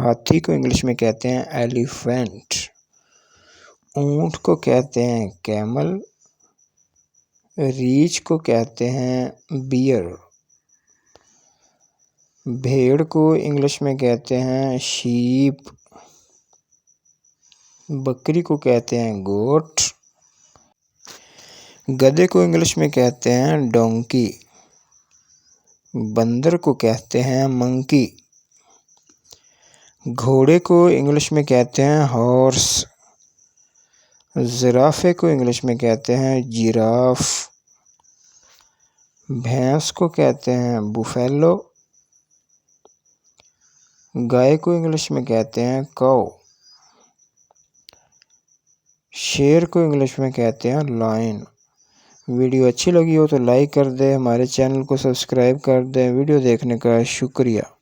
हाथी को इंग्लिश में कहते हैं एलिफेंट। ऊंट को कहते हैं कैमल। रीछ को कहते हैं बियर। भेड़ को इंग्लिश में कहते हैं शीप। बकरी को कहते हैं गोट। गधे को इंग्लिश में कहते हैं डोंकी। बंदर को कहते हैं मंकी। घोड़े को इंग्लिश में कहते हैं हॉर्स। जिराफे को इंग्लिश में कहते हैं जिराफ। भैंस को कहते हैं बुफेलो। गाय को इंग्लिश में कहते हैं काऊ। शेर को इंग्लिश में कहते हैं लायन। वीडियो अच्छी लगी हो तो लाइक कर दें, हमारे चैनल को सब्सक्राइब कर दें। वीडियो देखने का शुक्रिया।